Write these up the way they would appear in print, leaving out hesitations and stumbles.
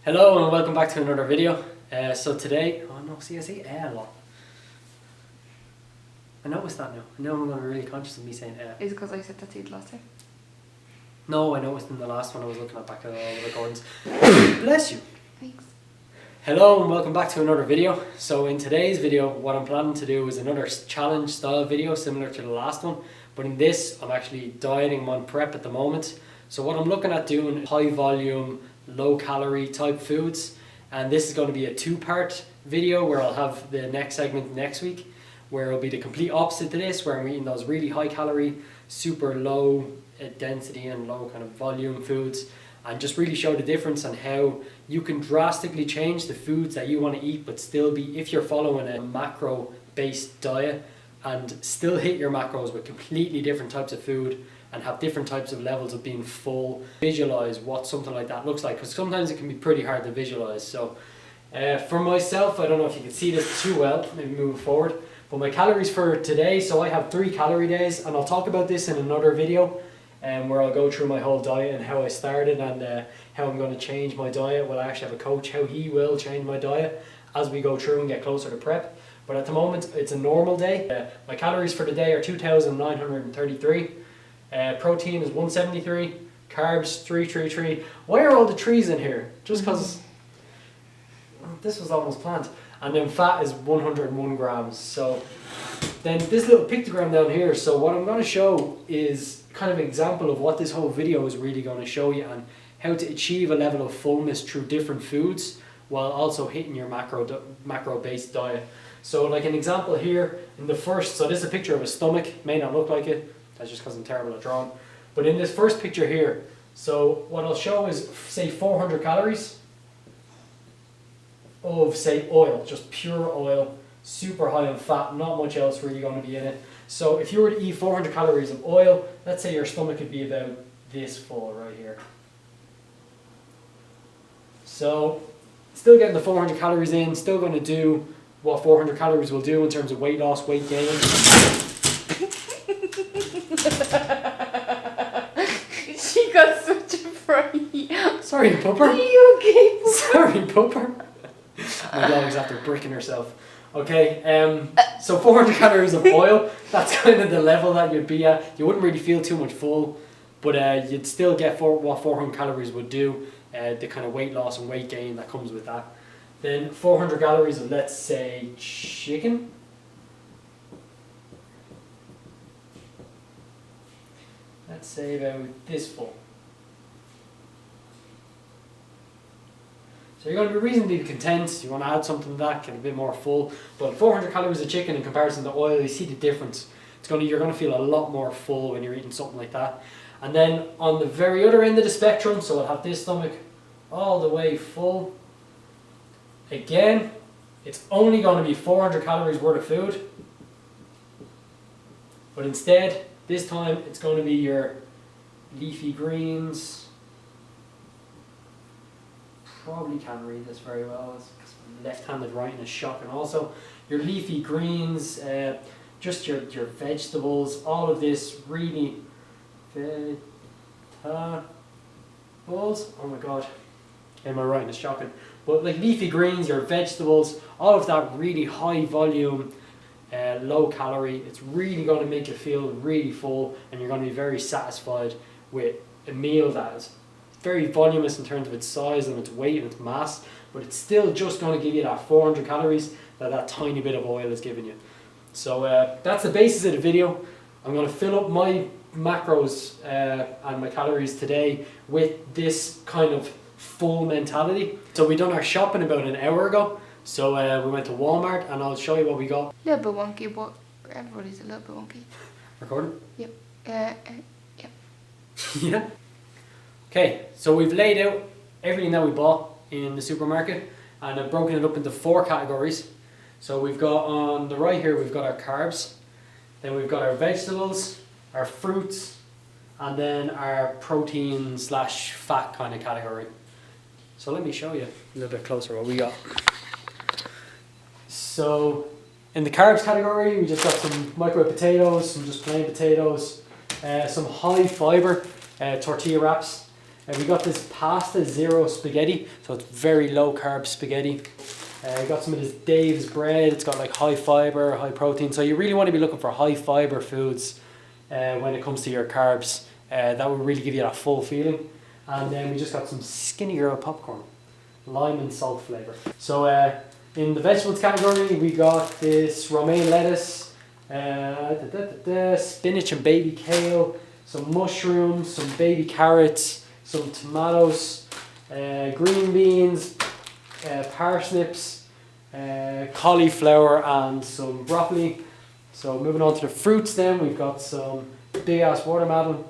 Hello and welcome back to another video. So today, oh no, see I say a lot. I noticed that now. I know I'm going to be really conscious of me saying Is it because I said that to you last time? No, I noticed in the last one I was looking at back at all the recordings. Bless you. Thanks. Hello and welcome back to another video. So in today's video, what I'm planning to do is another challenge style video similar to the last one. But in this, I'm actually dieting, I'm on prep at the moment. So what I'm looking at doing, high volume, low calorie type foods. And this is going to be a two-part video where I'll have the next segment next week, where it'll be the complete opposite to this, where I'm eating those really high calorie, super low density and low kind of volume foods, and just really show the difference on how you can drastically change the foods that you want to eat, but still be, if you're following a macro based diet, and still hit your macros with completely different types of food and have different types of levels of being full. Visualize what something like that looks like, because sometimes it can be pretty hard to visualize. So for myself, I don't know if you can see this too well, maybe moving forward, but my calories for today, so I have 3 calorie days, and I'll talk about this in another video where I'll go through my whole diet and how I started and how I'm going to change my diet. Well, I actually have a coach, how he will change my diet as we go through and get closer to prep. But at the moment, it's a normal day. My calories for the day are 2,933. Protein is 173. Carbs 333. Why are all the trees in here? Just because this was almost planned. And then fat is 101 grams. So then this little pictogram down here. So what I'm going to show is kind of an example of what this whole video is really going to show you, and how to achieve a level of fullness through different foods while also hitting your macro based diet. So like an example here in the first, so this is a picture of a stomach, may not look like it, that's just because I'm terrible at drawing. But in this first picture here, so what I'll show is say 400 calories of say oil, just pure oil, super high in fat, not much else really going to be in it. So if you were to eat 400 calories of oil, let's say your stomach could be about this full right here. So still getting the 400 calories in, still going to do what 400 calories will do in terms of weight loss, weight gain. She got such a fright. Sorry, Pupper. Are you okay, Pupper? Sorry, Pupper. My dog's after bricking herself. Okay, so 400 calories of oil, that's kind of the level that you'd be at. You wouldn't really feel too much full, but you'd still get what 400 calories would do, the kind of weight loss and weight gain that comes with that. Then 400 calories of, let's say, chicken. Let's say about this full. So you're going to be reasonably content. You want to add something to that, get a bit more full. But 400 calories of chicken in comparison to oil, you see the difference. You're going to feel a lot more full when you're eating something like that. And then on the very other end of the spectrum, so I'll have this stomach all the way full. Again, it's only going to be 400 calories worth of food. But instead, this time it's going to be your leafy greens. Probably can't read this very well, because left-handed writing is shocking. Also, your leafy greens, just your vegetables, all of this really vegetables. Oh my god, my writing is shocking. But like leafy greens, your vegetables, all of that really high volume, low calorie. It's really going to make you feel really full, and you're going to be very satisfied with a meal that is very voluminous in terms of its size and its weight and its mass, but it's still just going to give you that 400 calories that tiny bit of oil is giving you. So that's the basis of the video. I'm going to fill up my macros and my calories today with this kind of full mentality. So we done our shopping about an hour ago. So we went to Walmart, and I'll show you what we got. A little bit wonky, but everybody's a little bit wonky. Recording? Yep. Yep. Yeah. Okay, so we've laid out everything that we bought in the supermarket, and I've broken it up into 4 categories. So we've got on the right here, we've got our carbs, then we've got our vegetables, our fruits, and then our protein / fat kind of category. So let me show you a little bit closer what we got. So in the carbs category, we just got some microwave potatoes, some just plain potatoes, some high fiber tortilla wraps. We got this pasta zero spaghetti, so it's very low carb spaghetti. We got some of this Dave's bread. It's got like high fiber, high protein. So you really want to be looking for high fiber foods when it comes to your carbs. That will really give you that full feeling. And then we just got some Skinny Girl popcorn, lime and salt flavor. So in the vegetables category, we got this romaine lettuce, spinach and baby kale, some mushrooms, some baby carrots, some tomatoes, green beans, parsnips, cauliflower and some broccoli. So moving on to the fruits then, we've got some big ass watermelon,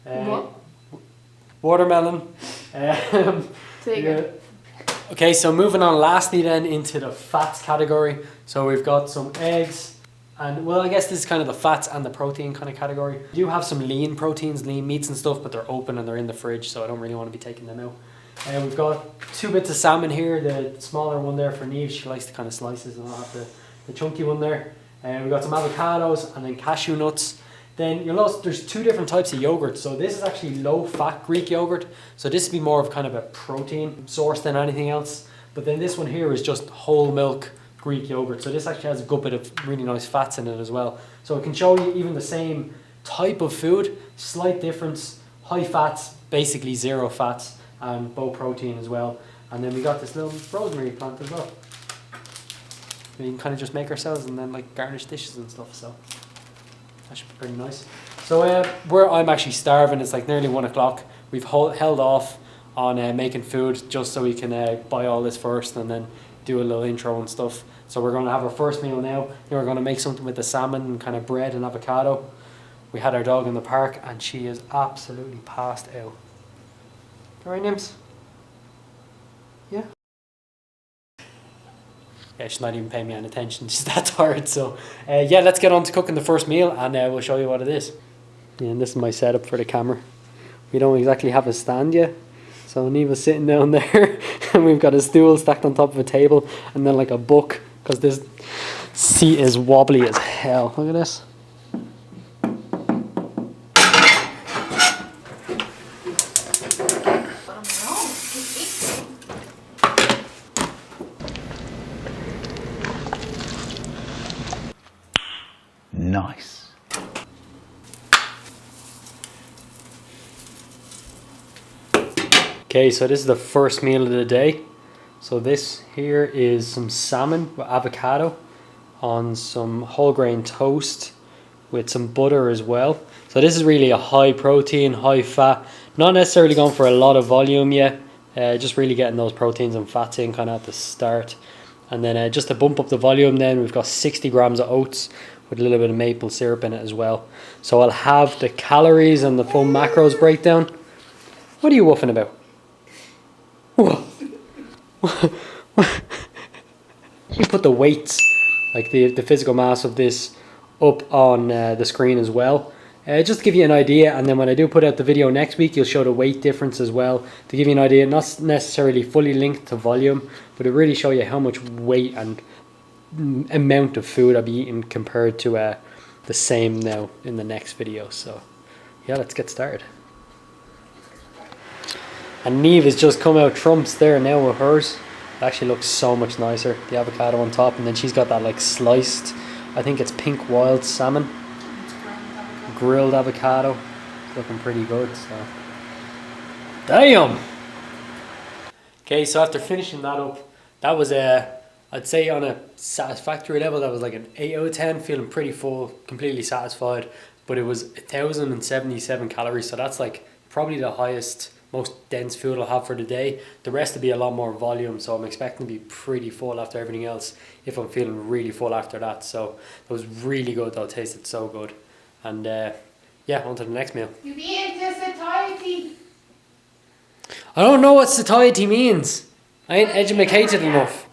What? watermelon. Say again. Okay, so moving on lastly then into the fats category. So we've got some eggs, and well, I guess this is kind of the fats and the protein kind of category. We do have some lean proteins, lean meats and stuff, but they're open and they're in the fridge, so I don't really want to be taking them out. We've got 2 bits of salmon here, the smaller one there for Neve. She likes the kind of slices, and I'll have the chunky one there. We've got some avocados and then cashew nuts. Then you'll notice there's 2 different types of yogurt. So this is actually low-fat Greek yogurt. So this would be more of kind of a protein source than anything else. But then this one here is just whole milk Greek yogurt. So this actually has a good bit of really nice fats in it as well. So it can show you even the same type of food, slight difference, high fats, basically zero fats, and low protein as well. And then we got this little rosemary plant as well. We can kind of just make ourselves and then like garnish dishes and stuff. So that should be pretty nice. So where I'm actually starving, it's like nearly 1 o'clock. We've held off on making food just so we can buy all this first and then do a little intro and stuff. So we're going to have our first meal now. Then we're going to make something with the salmon and kind of bread and avocado. We had our dog in the park and she is absolutely passed out. All right, Nims? Yeah? Yeah, she's not even paying me any attention. She's that tired. So yeah, let's get on to cooking the first meal and we'll show you what it is. Yeah, and this is my setup for the camera. We don't exactly have a stand yet. So Neva's sitting down there and we've got a stool stacked on top of a table and then like a book because this seat is wobbly as hell. Look at this. Nice. Okay, so this is the first meal of the day. So this here is some salmon with avocado on some whole grain toast with some butter as well. So this is really a high protein, high fat, not necessarily going for a lot of volume yet, just really getting those proteins and fats in kind of at the start. And then just to bump up the volume then, we've got 60 grams of oats with a little bit of maple syrup in it as well. So I'll have the calories and the full macros breakdown. What are you woofing about? You put the weights, like the physical mass of this up on the screen as well. Just to give you an idea, and then when I do put out the video next week, you'll show the weight difference as well. To give you an idea, not necessarily fully linked to volume, but it really show you how much weight and amount of food I'll be eating compared to the same now in the next video. So yeah, let's get started. And Neve has just come out trumps there now with hers. It actually looks so much nicer, the avocado on top, and then she's got that like sliced, I think it's pink wild salmon, grilled avocado. It's looking pretty good. So damn. Okay, so after finishing that up, that was I'd say on a satisfactory level, that was like an 8 out of 10, feeling pretty full, completely satisfied. But it was 1,077 calories, so that's like probably the highest, most dense food I'll have for the day. The rest will be a lot more volume, so I'm expecting to be pretty full after everything else if I'm feeling really full after that. So it was really good though, it tasted so good. And yeah, on to the next meal. You be into satiety. I don't know what satiety means. I ain't educated enough.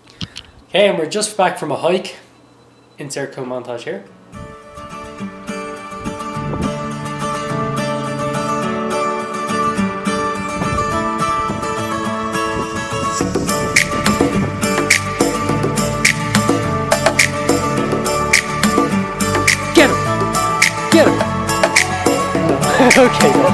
Okay, and we're just back from a hike. Insert cool montage here. Get him! Okay, good.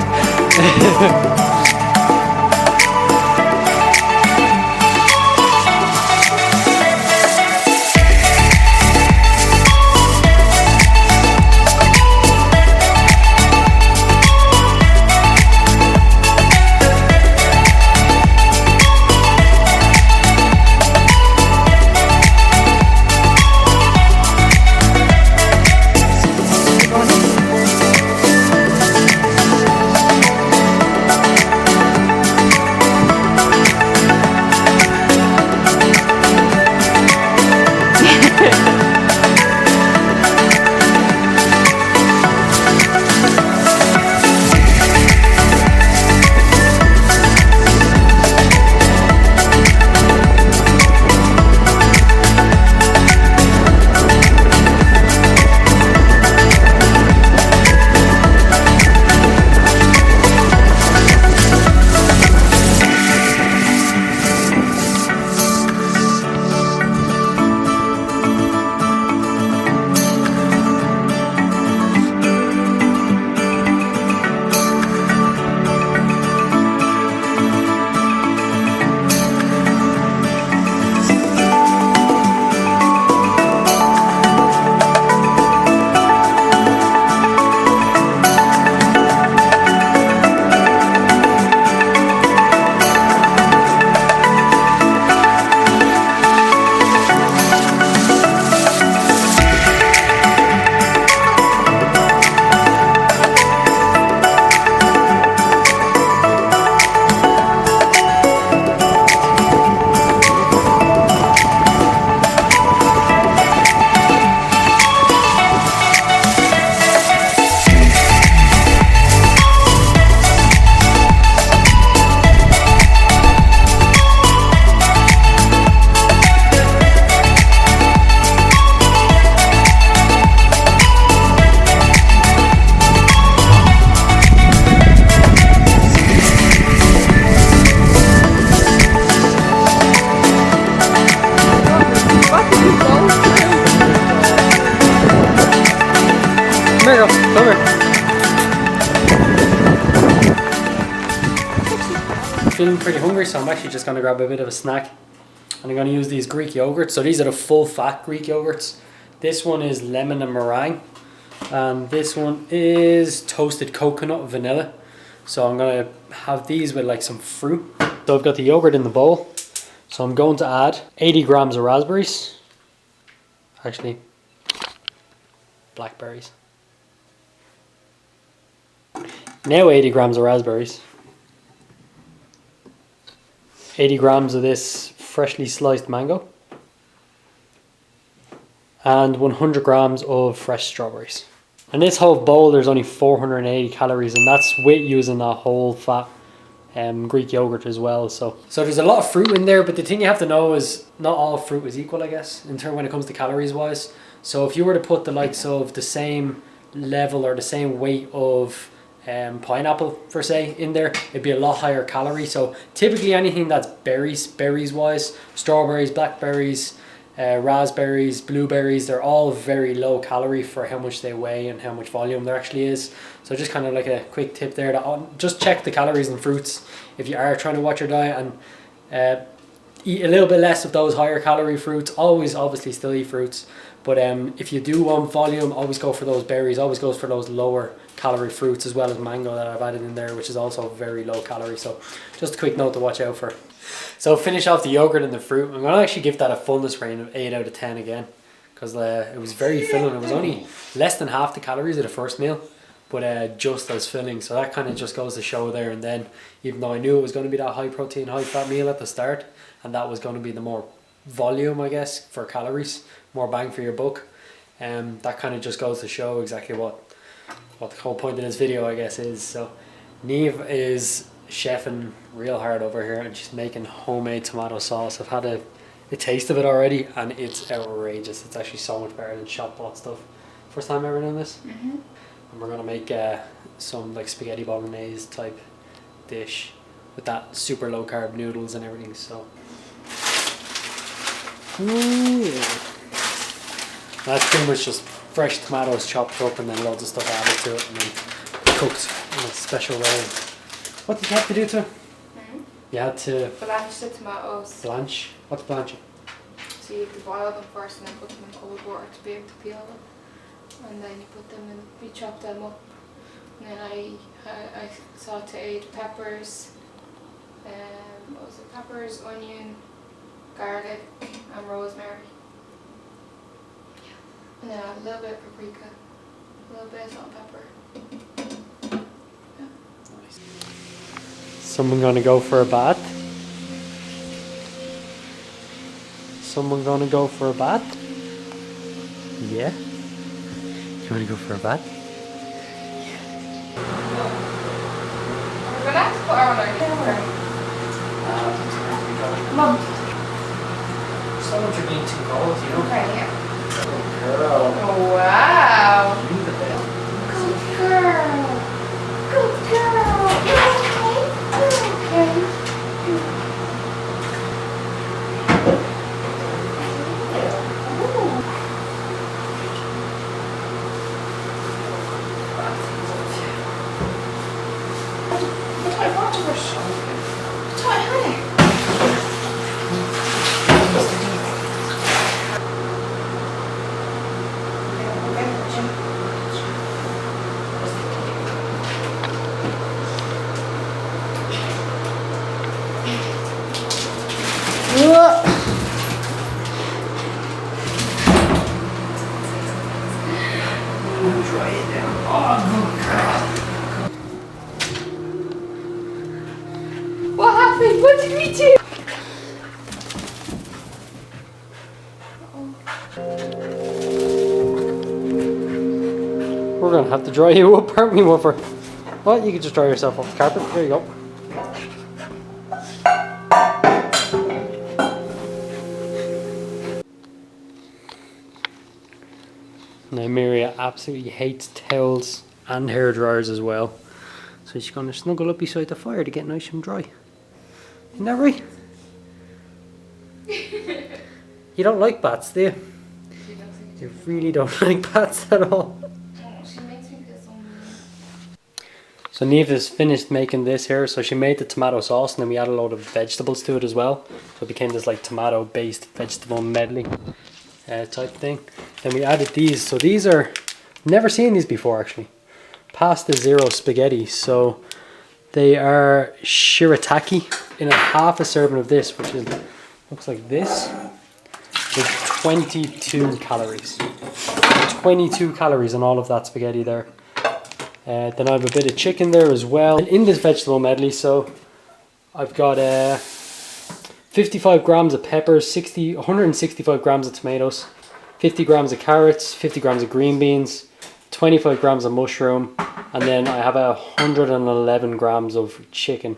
Come here, girl. Come here. I'm feeling pretty hungry, so I'm actually just going to grab a bit of a snack. And I'm going to use these Greek yogurts. So these are the full fat Greek yogurts. This one is lemon and meringue. And this one is toasted coconut vanilla. So I'm going to have these with like some fruit. So I've got the yogurt in the bowl. So I'm going to add 80 grams of raspberries. Actually, blackberries. Now 80 grams of raspberries. 80 grams of this freshly sliced mango. And 100 grams of fresh strawberries. And this whole bowl, there's only 480 calories, and that's with using that whole fat Greek yogurt as well. So there's a lot of fruit in there, but the thing you have to know is not all fruit is equal, I guess, in terms when it comes to calories wise. So if you were to put the likes of the same level or the same weight of pineapple per se in there, it'd be a lot higher calorie. So typically anything that's berries wise, strawberries, blackberries, raspberries, blueberries, they're all very low calorie for how much they weigh and how much volume there actually is. So just kind of like a quick tip there, that just check the calories in fruits if you are trying to watch your diet, and eat a little bit less of those higher calorie fruits. Always obviously still eat fruits, but if you do want volume, always go for those berries, always goes for those lower calorie fruits, as well as mango that I've added in there, which is also very low calorie. So just a quick note to watch out for. So finish off the yogurt and the fruit. I'm going to actually give that a fullness rating of 8 out of 10 again, because it was very filling. It was only less than half the calories of the first meal, but just as filling. So that kind of just goes to show there. And then, even though I knew it was going to be that high protein, high fat meal at the start, and that was going to be the more volume, I guess, for calories, more bang for your buck, that kind of just goes to show exactly what the whole point of this video, I guess, is. So Neve is chefing real hard over here, and she's making homemade tomato sauce. I've had a taste of it already, and it's outrageous. It's actually so much better than shop bought stuff. First time ever doing this. Mm-hmm. And we're gonna make some like spaghetti bolognese type dish with that super low carb noodles and everything. So that's pretty much just fresh tomatoes chopped up and then loads of stuff added to it and then cooked. in a special way. What did you have to do to it? You had to Blanch the tomatoes. blanch. What's blanching? So you have to boil them first and then put them in cold water to be able to peel them. And then you put them in, you chop them up. And then I sauteed peppers, what was it? Peppers, onion, garlic and rosemary. And then a little bit of paprika, a little bit of salt and pepper. Someone gonna go for a bath? Someone gonna go for a bath? Yeah? You wanna go for a bath? We're gonna have to put her on our camera. Come on. So much you're being too cold, you know? Okay, yeah. Good girl. Oh, wow. You the best. Good girl. Good girl. You okay? You okay? What happened? What did we do? We're gonna have to dry you up, aren't we, Woofer? What? You can just dry yourself off the carpet. There you go. Now Miria absolutely hates towels and hair dryers as well. So she's gonna snuggle up beside the fire to get nice and dry. Isn't that right? You don't like bats, do you? You really don't like bats at all. She makes me feel so mean. So Neve has finished making this here. So she made the tomato sauce and then we added a load of vegetables to it as well. So it became this like tomato based vegetable medley type thing. Then we added these. So these are, never seen these before actually. Pasta zero spaghetti. So they are shirataki in a half a serving of this, which is, looks like this, with 22 calories. 22 calories on all of that spaghetti there. Then I have a bit of chicken there as well. And in this vegetable medley, so I've got 55 grams of peppers, 165 grams of tomatoes, 50 grams of carrots, 50 grams of green beans, 25 grams of mushroom, and then I have 111 grams of chicken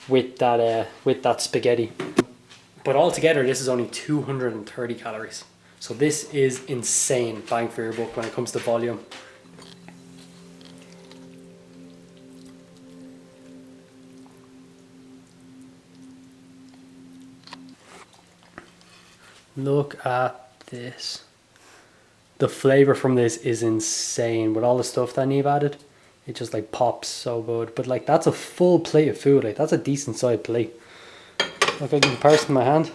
with that spaghetti. But altogether, this is only 230 calories. So this is insane bang for your buck when it comes to volume. Look at this. The flavor from this is insane with all the stuff that Neve added. It just like pops so good. But like that's a full plate of food. Like that's a decent sized plate. Look in comparison to my hand.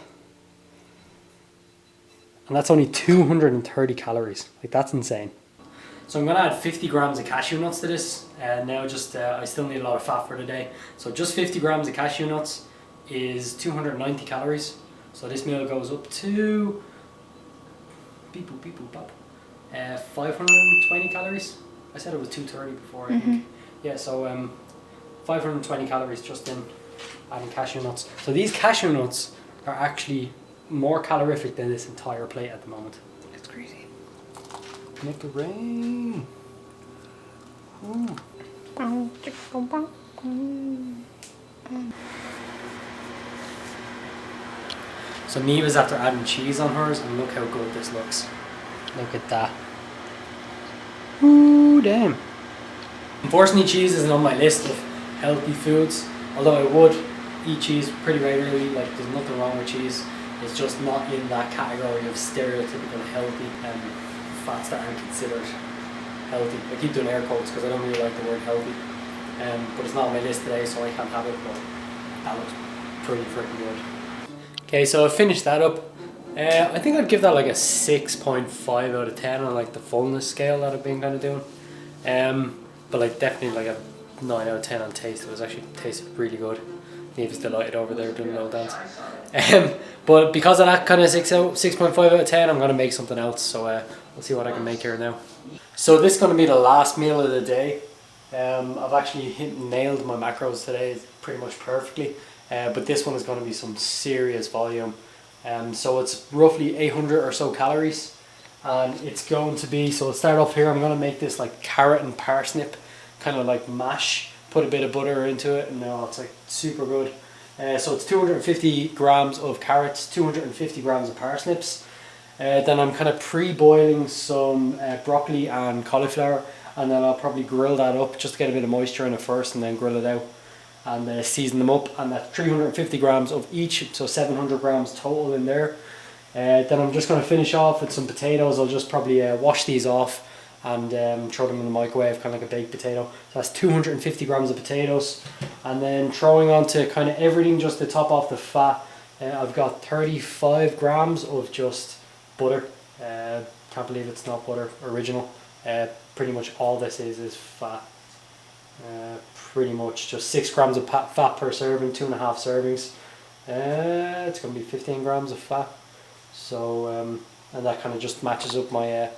And that's only 230 calories. Like that's insane. So I'm gonna add 50 grams of cashew nuts to this. Now just I still need a lot of fat for the day. So just 50 grams of cashew nuts is 290 calories. So this meal goes up to 520 calories. I said it was 230 before, I think. Yeah, so 520 calories just in adding cashew nuts. So these cashew nuts are actually more calorific than this entire plate at the moment. It's crazy. Make it rain. Ooh. So Neve is after adding cheese on hers, and look how good this looks. Look at that. Ooh, damn. Unfortunately, cheese isn't on my list of healthy foods, although I would eat cheese pretty regularly. Like, there's nothing wrong with cheese. It's just not in that category of stereotypical healthy fats that aren't considered healthy. I keep doing air quotes because I don't really like the word healthy. but it's not on my list today, so I can't have it, but that looks pretty freaking good. Okay, so I finished that up. I think I'd give that like a 6.5 out of 10 on like the fullness scale that I've been kind of doing. But like definitely like a 9 out of 10 on taste. It was actually tasted really good. Neve's delighted over there doing a little dance. But because of that kind of 6.5 out of 10, I'm going to make something else. So we'll see what I can make here now. So this is going to be the last meal of the day. I've actually nailed my macros today pretty much perfectly. But this one is going to be some serious volume. So it's roughly 800 or so calories. And it's going to be, so I'll start off here. I'm going to make this like carrot and parsnip kind of like mash. Put a bit of butter into it, and now it's like super good. So it's 250 grams of carrots, 250 grams of parsnips. Then I'm kind of pre-boiling some broccoli and cauliflower, and then I'll probably grill that up just to get a bit of moisture in it first, and then grill it out and season them up. And that's 350 grams of each, so 700 grams total in there. Then I'm just going to finish off with some potatoes. I'll just probably wash these off and throw them in the microwave, kind of like a baked potato. So that's 250 grams of potatoes. And then throwing onto kind of everything just to top off the fat, I've got 35 grams of just butter. Can't believe it's not butter original. Pretty much all this is fat. Pretty much just 6 grams of fat per serving, 2.5 servings. It's going to be 15 grams of fat. So, and that kind of just matches up my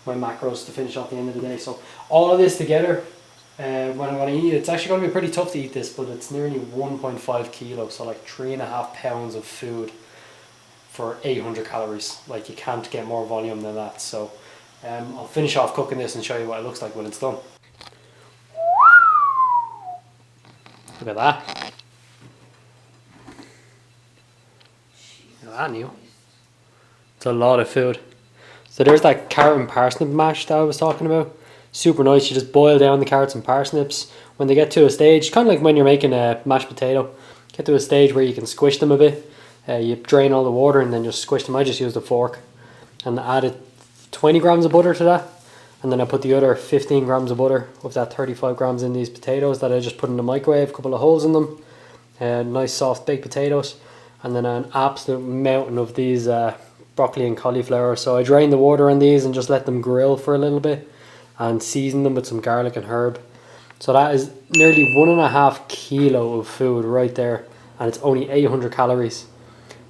my macros to finish off the end of the day. So all of this together, when I'm going to eat it, it's actually going to be pretty tough to eat this, but it's nearly 1.5 kilos, so like 3.5 pounds of food for 800 calories. Like you can't get more volume than that. So I'll finish off cooking this and show you what it looks like when it's done. Look at that. Look at that, Neil. It's a lot of food. So there's that carrot and parsnip mash that I was talking about. Super nice. You just boil down the carrots and parsnips. When they get to a stage, kind of like when you're making a mashed potato, get to a stage where you can squish them a bit. You drain all the water and then just squish them. I just used a fork and added 20 grams of butter to that. And then I put the other 15 grams of butter of that 35 grams in these potatoes that I just put in the microwave, a couple of holes in them. Nice soft baked potatoes. And then an absolute mountain of these broccoli and cauliflower. So I drained the water on these and just let them grill for a little bit and season them with some garlic and herb. So that is nearly 1.5 kilo of food right there, and it's only 800 calories.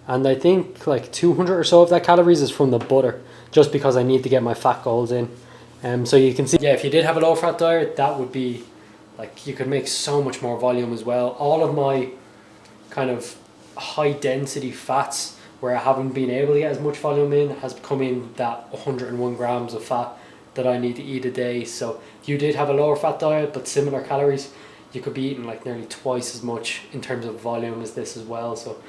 And I think like 200 or so of that calories is from the butter, just because I need to get my fat goals in. So you can see, yeah, if you did have a low fat diet, that would be like, you could make so much more volume as well. All of my kind of high density fats where I haven't been able to get as much volume in has come in that 101 grams of fat that I need to eat a day. So if you did have a lower fat diet but similar calories, you could be eating like nearly twice as much in terms of volume as this as well. So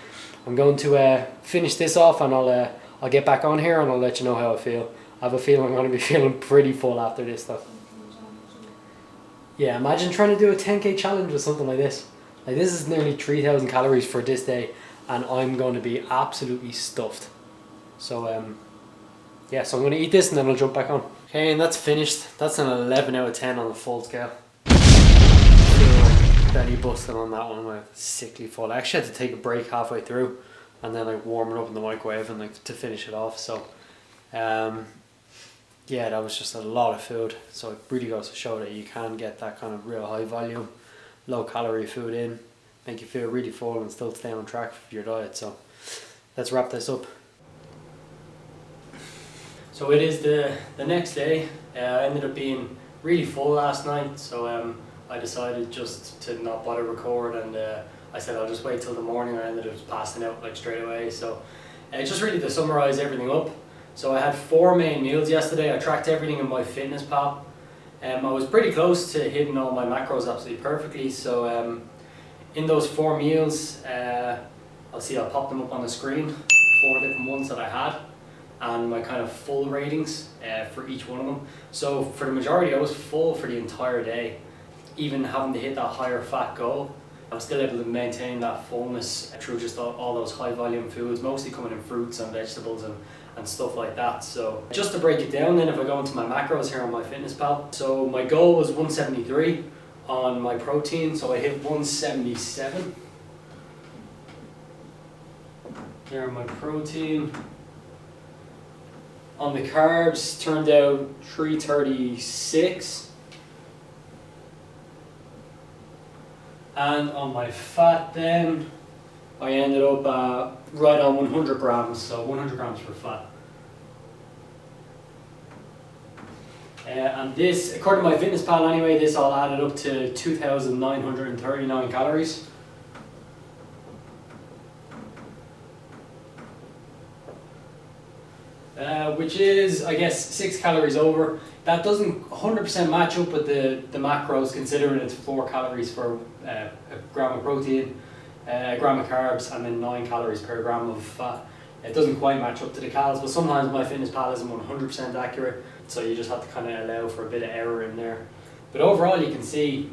I'm going to finish this off, and I'll get back on here and I'll let you know how I feel. I have a feeling I'm going to be feeling pretty full after this though. Yeah, imagine trying to do a 10k challenge with something like this. Like this is nearly 3,000 calories for this day, and I'm going to be absolutely stuffed. So yeah, so I'm going to eat this and then I'll jump back on. Okay, and that's finished. That's an 11 out of 10 on the full scale. Belly busting on that one. I'm sickly full. I actually had to take a break halfway through and then like warm it up in the microwave and like to finish it off. So yeah, that was just a lot of food. So it really goes to show that you can get that kind of real high volume, low calorie food in, make you feel really full and still stay on track for your diet. So let's wrap this up. So it is the next day. I ended up being really full last night, so I decided just to not bother record, and I said I'll just wait till the morning. I ended up passing out like straight away. So just really to summarize everything up. So I had 4 main meals yesterday. I tracked everything in MyFitnessPal. I was pretty close to hitting all my macros absolutely perfectly. So in those 4 meals, I'll pop them up on the screen, 4 different ones that I had, and my kind of full ratings for each one of them. So for the majority, I was full for the entire day, even having to hit that higher fat goal. I'm still able to maintain that fullness through just all those high volume foods, mostly coming in fruits and vegetables and stuff like that. So just to break it down then, if I go into my macros here on MyFitnessPal, so my goal was 173, on my protein, so I hit 177. There my protein. On the carbs, turned out 336. And on my fat then, I ended up right on 100 grams, so 100 grams for fat. And this, according to my fitness pal anyway, this all added up to 2,939 calories. Which is, I guess, 6 calories over. That doesn't 100% match up with the macros, considering it's 4 calories for a gram of protein, a gram of carbs, and then 9 calories per gram of fat. It doesn't quite match up to the calories, but sometimes my fitness pal isn't 100% accurate, so you just have to kind of allow for a bit of error in there. But overall, you can see,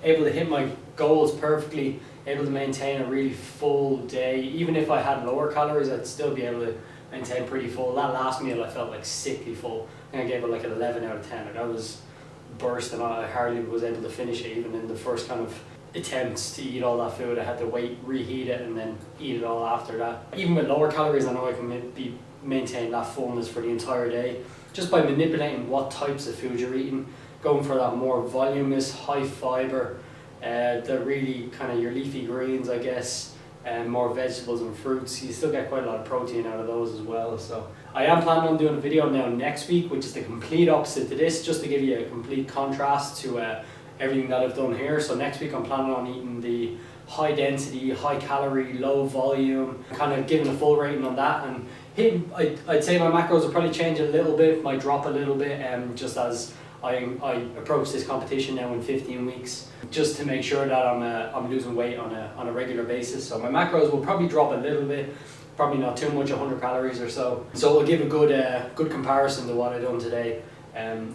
able to hit my goals perfectly, able to maintain a really full day. Even if I had lower calories, I'd still be able to maintain pretty full. That last meal I felt like sickly full. I think I gave it like an 11 out of 10. And I was burst and I hardly was able to finish it even in the first kind of attempts to eat all that food. I had to wait, reheat it, and then eat it all after that. Even with lower calories, I know I can maintain that fullness for the entire day just by manipulating what types of food you're eating, going for that more voluminous, high fiber, the really kind of your leafy greens, I guess, and more vegetables and fruits. You still get quite a lot of protein out of those as well. So I am planning on doing a video now next week, which is the complete opposite to this, just to give you a complete contrast to everything that I've done here. So next week I'm planning on eating the high density, high calorie, low volume, kind of giving a full rating on that, and hitting, I'd say my macros will probably change a little bit, might drop a little bit, just as I approach this competition now in 15 weeks, just to make sure that I'm losing weight on a regular basis. So my macros will probably drop a little bit, probably not too much, 100 calories or so. So it'll give a good comparison to what I've done today.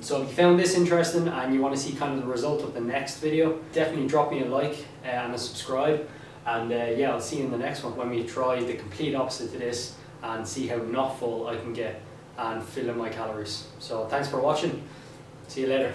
So if you found this interesting and you want to see kind of the result of the next video, definitely drop me a like and a subscribe. And yeah, I'll see you in the next one when we try the complete opposite to this and see how not full I can get and fill in my calories. So thanks for watching. See you later.